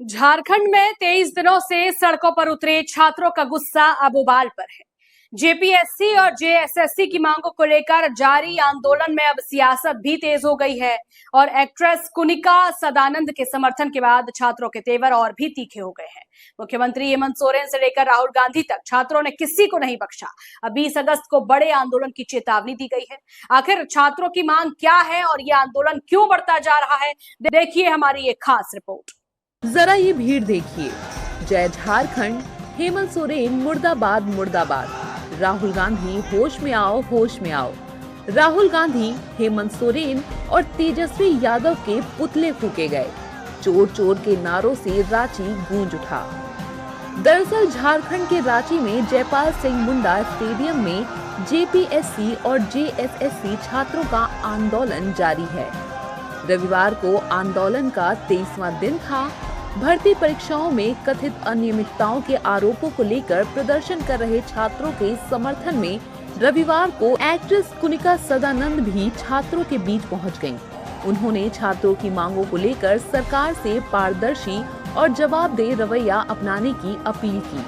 झारखंड में 23 दिनों से सड़कों पर उतरे छात्रों का गुस्सा अब उबाल पर है। जेपीएससी और जेएसएससी की मांगों को लेकर जारी आंदोलन में अब सियासत भी तेज हो गई है और एक्ट्रेस कुनिका सदानंद के समर्थन के बाद छात्रों के तेवर और भी तीखे हो गए हैं। मुख्यमंत्री हेमंत सोरेन से लेकर राहुल गांधी तक छात्रों ने किसी को नहीं बख्शा। अब 20 अगस्त को बड़े आंदोलन की चेतावनी दी गई है। आखिर छात्रों की मांग क्या है और ये आंदोलन क्यों बढ़ता जा रहा है, देखिए हमारी एक खास रिपोर्ट। जरा ये भीड़ देखिए। जय झारखंड, हेमंत सोरेन मुर्दाबाद मुर्दाबाद, राहुल गांधी होश में आओ होश में आओ। राहुल गांधी, हेमंत सोरेन और तेजस्वी यादव के पुतले फूके गए। चोर चोर के नारों से रांची गूंज उठा। दरअसल झारखंड के रांची में जयपाल सिंह मुंडा स्टेडियम में जेपीएससी और जेएसएससी छात्रों का आंदोलन जारी है। रविवार को आंदोलन का 23वां दिन था। भर्ती परीक्षाओं में कथित अनियमितताओं के आरोपों को लेकर प्रदर्शन कर रहे छात्रों के समर्थन में रविवार को एक्ट्रेस कुनिका सदानंद भी छात्रों के बीच पहुंच गईं। उन्होंने छात्रों की मांगों को लेकर सरकार से पारदर्शी और जवाबदेह रवैया अपनाने की अपील की।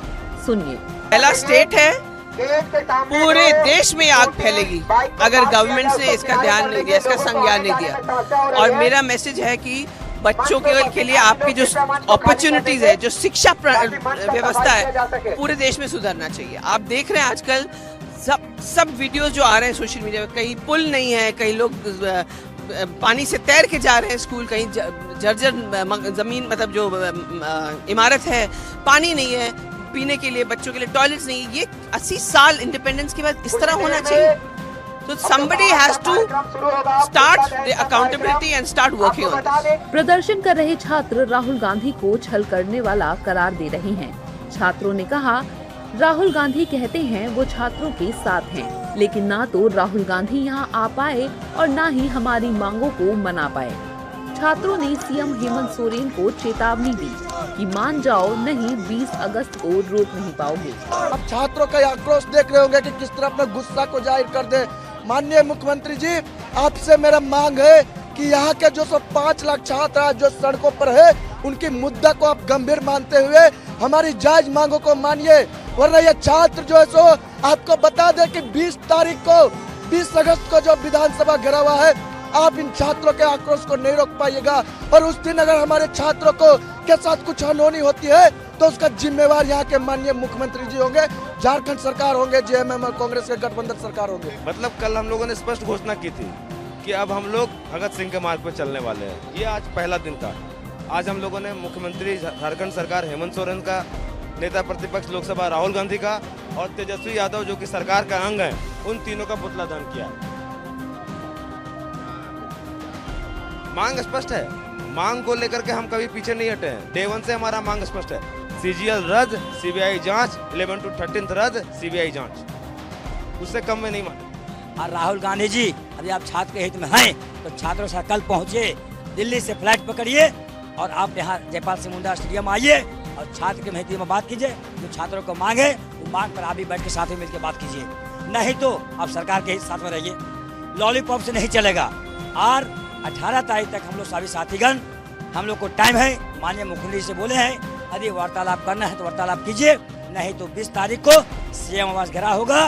सुनिए। पहला स्टेट है, पूरे देश में आग फैलेगी अगर गवर्नमेंट ने इसका ध्यान नहीं दिया, इसका संज्ञान नहीं दिया। और मेरा मैसेज है कि बच्चों के लिए आपकी जो अपॉर्चुनिटीज है, जो शिक्षा व्यवस्था है, पूरे देश में सुधरना चाहिए। आप देख रहे हैं आजकल सब वीडियोस जो आ रहे हैं सोशल मीडिया पे, कहीं पुल नहीं है, कहीं लोग पानी से तैर के जा रहे हैं स्कूल, कहीं जर्जर जमीन मतलब जो इमारत है, पानी नहीं है पीने के लिए, बच्चों के लिए टॉयलेट्स नहीं। ये 80 साल इंडिपेंडेंस के बाद इस तरह होना चाहिए। तो somebody has to start the accountability and start working on this. प्रदर्शन कर रहे छात्र राहुल गांधी को छल करने वाला करार दे रहे हैं। छात्रों ने कहा, राहुल गांधी कहते हैं वो छात्रों के साथ हैं, लेकिन ना तो राहुल गांधी यहाँ आ पाए और ना ही हमारी मांगों को मना पाए। छात्रों ने सीएम हेमंत सोरेन को चेतावनी दी कि मान जाओ, नहीं 20 अगस्त को रोक नहीं पाओगे। अब छात्रों का आक्रोश देख रहे होंगे कि किस तरह अपने गुस्सा को जाहिर कर दे। माननीय मुख्यमंत्री जी, आपसे मेरा मांग है कि यहाँ के जो 5 लाख छात्र जो सड़कों पर है, उनकी मुद्दा को आप गंभीर मानते हुए हमारी जायज मांगों को मानिए, वरना ये छात्र जो है सो आपको बता दे कि 20 अगस्त को जो विधानसभा घेरा हुआ है, आप इन छात्रों के आक्रोश को नहीं रोक पाइएगा। और उस दिन अगर हमारे छात्रों को के साथ कुछ अनहोनी होती है तो उसका जिम्मेवार यहाँ के माननीय मुख्यमंत्री जी होंगे, झारखंड सरकार होंगे, जेएमएम और कांग्रेस के गठबंधन सरकार होंगे। मतलब कल हम लोगों ने स्पष्ट घोषणा की थी कि अब हम लोग भगत सिंह के मार्ग पर चलने वाले हैं। ये आज पहला दिन था। आज हम लोगों ने मुख्यमंत्री झारखंड सरकार हेमंत सोरेन का, नेता प्रतिपक्ष लोकसभा राहुल गांधी का और तेजस्वी यादव जो कि सरकार का अंग है, उन तीनों का पुतला दहन किया। मांग स्पष्ट है। मांग को लेकर के हम कभी पीछे नहीं हटे हैं। डे 1 से हमारा मांग स्पष्ट है। सीजीएल रद्द, सीबीआई जांच, 11 to 13 रद्द, सीबीआई जांच, उससे कम में नहीं माने। और राहुल गांधी जी, यदि आप छात्र के हित में हैं तो छात्रों से कल पहुंचे, दिल्ली से फ्लाइट पकड़िए और आप यहाँ जयपाल सिंह मुंडा स्टेडियम आइए और छात्र के हित में बात कीजिए। जो छात्रों को मांग है, वो मांग पर आप भी बैठ के साथ में मिलकर बात कीजिए। नहीं तो आप सरकार के साथ में रहिए। लॉलीपॉप से नहीं चलेगा। और 18 तारीख तक हम लोग सभी साथीगण, हम लोग को टाइम है। माननीय मुख्यमंत्री से बोले हैं, यदि वार्तालाप करना है तो वार्तालाप कीजिए, नहीं तो 20 तारीख को सीएम आवास घेरा होगा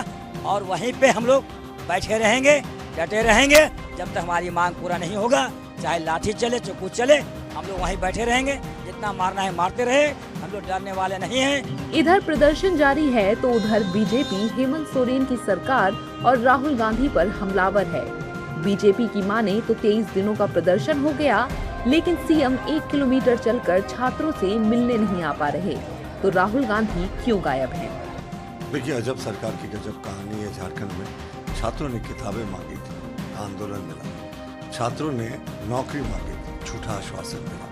और वहीं पे हम लोग बैठे रहेंगे, डटे रहेंगे जब तक हमारी मांग पूरा नहीं होगा। चाहे लाठी चले, चाहे कुछ चले, हम लोग वहीं बैठे रहेंगे। जितना मारना है मारते रहे, हम लोग डरने वाले नहीं हैं। इधर प्रदर्शन जारी है तो उधर बीजेपी हेमंत सोरेन की सरकार और राहुल गांधी पर हमलावर है। बीजेपी की माने तो 23 दिनों का प्रदर्शन हो गया, लेकिन सीएम 1 किलोमीटर चलकर छात्रों से मिलने नहीं आ पा रहे। तो राहुल गांधी क्यों गायब हैं? देखिए, अजब सरकार की गजब कहानी है। झारखंड में छात्रों ने किताबें मांगी थी, आंदोलन मिला। छात्रों ने नौकरी मांगी थी, झूठा आश्वासन मिला।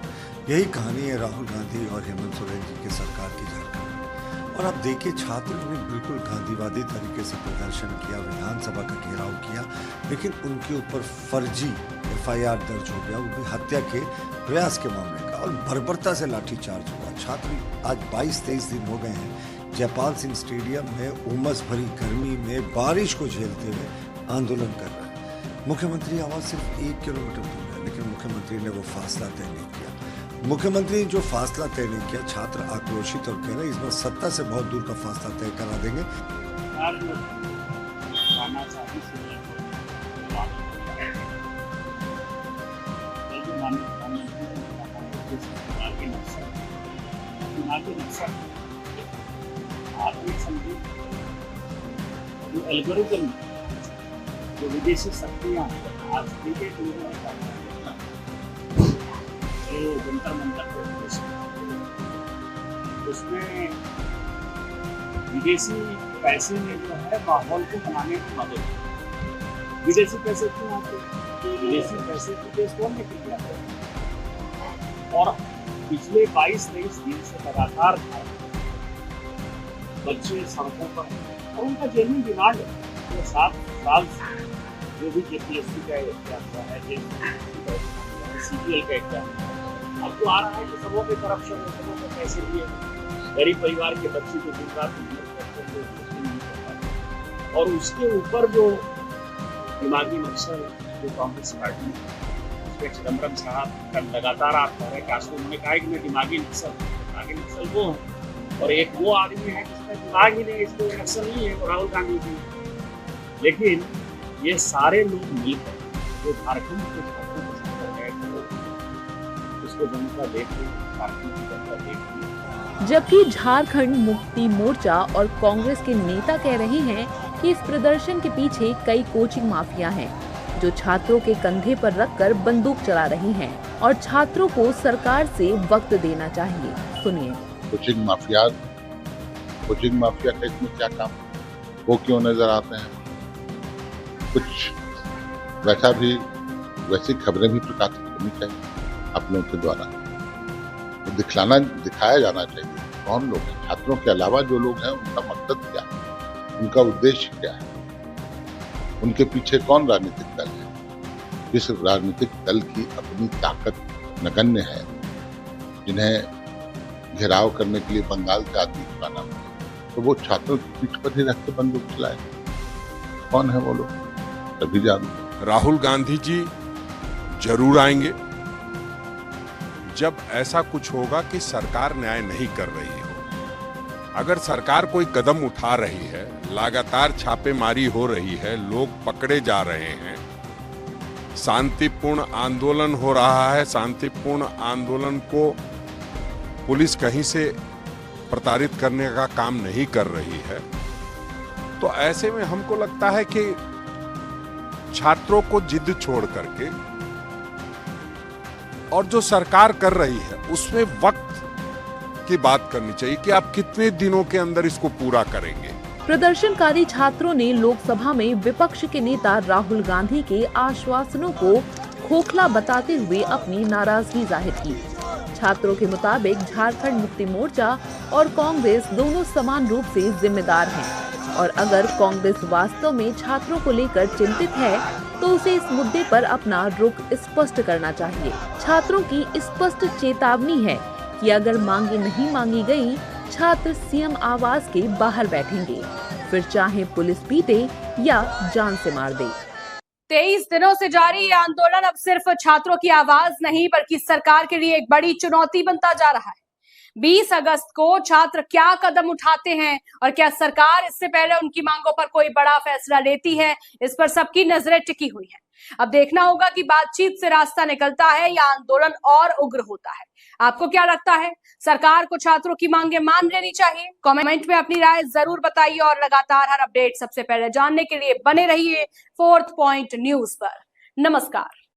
यही कहानी है राहुल गांधी और हेमंत सोरेन जी की सरकार की झारखंड में। और अब देखिए, छात्रों ने बिल्कुल गांधीवादी तरीके से प्रदर्शन किया, विधानसभा का घेराव किया, लेकिन उनके ऊपर फर्जी एफआईआर दर्ज हो गया, वो भी हत्या के प्रयास के मामले का, और बर्बरता से लाठीचार्ज हुआ। छात्र आज 22-23 दिन हो गए हैं जयपाल सिंह स्टेडियम में उमस भरी गर्मी में बारिश को झेलते हुए आंदोलन कर रहे हैं। मुख्यमंत्री आवास सिर्फ 1 किलोमीटर दूर है, लेकिन मुख्यमंत्री ने वो फासला तय नहीं किया। मुख्यमंत्री ने जो फासला तय नहीं किया, छात्र आक्रोशित और कह रहे हैं इस बार सत्ता से बहुत दूर का फासला तय करा देंगे। एल्गोरिथम जो विदेशी शक्तियाँ आज जंतर मंतर उसमें विदेशी पैसे ने जो है माहौल को बनाने की मदद की। विदेशी पैसे क्यों आते हैं? विदेशी पैसे विदेश खोलने के लिए आते हैं। और पिछले 22-23 दिन से लगातार बच्चे सड़कों पर और उनका जेन्युइन डिमांड है। 7 साल से जो भी JPSC का एग्जाम है, CPL का एग्जाम है, अब तो आ रहा है कि सबों में करप्शन है, सबों में पैसे दिए, गरीब परिवार के बच्चे को दिन रात और उसके ऊपर जो दिमागी नक्शल जो कांग्रेस पार्टी उसमें चिदम्बरम साहब का लगातार आप कह रहे हैं कि उन्होंने कहा कि मैं दिमागी नक्सल वो हूँ और एक वो आदमी है जिसका दिमाग ही नहीं, इसको नक्सल नहीं है, राहुल गांधी जी। लेकिन ये सारे लोग मिलकर जो झारखंड के छात्रों को कर रहे थे उसको जनता देख रही, झारखंड की जनता देख रही। जबकि झारखंड मुक्ति मोर्चा और कांग्रेस के नेता कह रहे हैं कि इस प्रदर्शन के पीछे कई कोचिंग माफिया हैं जो छात्रों के कंधे पर रखकर बंदूक चला रही हैं और छात्रों को सरकार से वक्त देना चाहिए। सुनिए। कोचिंग माफिया का इसमें क्या काम, वो क्यों नजर आते हैं? कुछ वैसी खबरें भी प्रकाशित होनी चाहिए आप लोगों के द्वारा, दिखाया जाना चाहिए कौन लोग हैं। छात्रों के अलावा जो लोग हैं उनका मकसद क्या है, उनका उद्देश्य क्या है, उनके पीछे कौन राजनीतिक दल है। जिस राजनीतिक दल की अपनी ताकत नगण्य है, जिन्हें घेराव करने के लिए बंगाल से आदमी चुनाना पड़े, तो वो छात्रों की पीठ पर ही रख के बंदूक चलाए। कौन है वो लोग, सभी जानते। राहुल गांधी जी जरूर आएंगे जब ऐसा कुछ होगा कि सरकार न्याय नहीं कर रही हो। अगर सरकार कोई कदम उठा रही है, लगातार छापेमारी हो रही है, लोग पकड़े जा रहे हैं, शांतिपूर्ण आंदोलन हो रहा है, शांतिपूर्ण आंदोलन को पुलिस कहीं से प्रताड़ित करने का काम नहीं कर रही है, तो ऐसे में हमको लगता है कि छात्रों को जिद छोड़ करके और जो सरकार कर रही है उसमें वक्त की बात करनी चाहिए कि आप कितने दिनों के अंदर इसको पूरा करेंगे। प्रदर्शनकारी छात्रों ने लोकसभा में विपक्ष के नेता राहुल गांधी के आश्वासनों को खोखला बताते हुए अपनी नाराजगी जाहिर की। छात्रों के मुताबिक झारखंड मुक्ति मोर्चा और कांग्रेस दोनों समान रूप से जिम्मेदार हैं और अगर कांग्रेस वास्तव में छात्रों को लेकर चिंतित है तो उसे इस मुद्दे पर अपना रुख स्पष्ट करना चाहिए। छात्रों की स्पष्ट चेतावनी है कि अगर मांगे नहीं मांगी गई, छात्र सीएम आवास के बाहर बैठेंगे, फिर चाहे पुलिस पीटे या जान से मार दे। 23 दिनों से जारी ये आंदोलन अब सिर्फ छात्रों की आवाज नहीं बल्कि सरकार के लिए एक बड़ी चुनौती बनता जा रहा है। 20 अगस्त को छात्र क्या कदम उठाते हैं और क्या सरकार इससे पहले उनकी मांगों पर कोई बड़ा फैसला लेती है, इस पर सबकी नजरें टिकी हुई हैं। अब देखना होगा कि बातचीत से रास्ता निकलता है या आंदोलन और उग्र होता है। आपको क्या लगता है, सरकार को छात्रों की मांगे मान लेनी चाहिए? कमेंट में अपनी राय जरूर बताइए और लगातार हर अपडेट सबसे पहले जानने के लिए बने रहिए फोर्थ पॉइंट न्यूज पर। नमस्कार।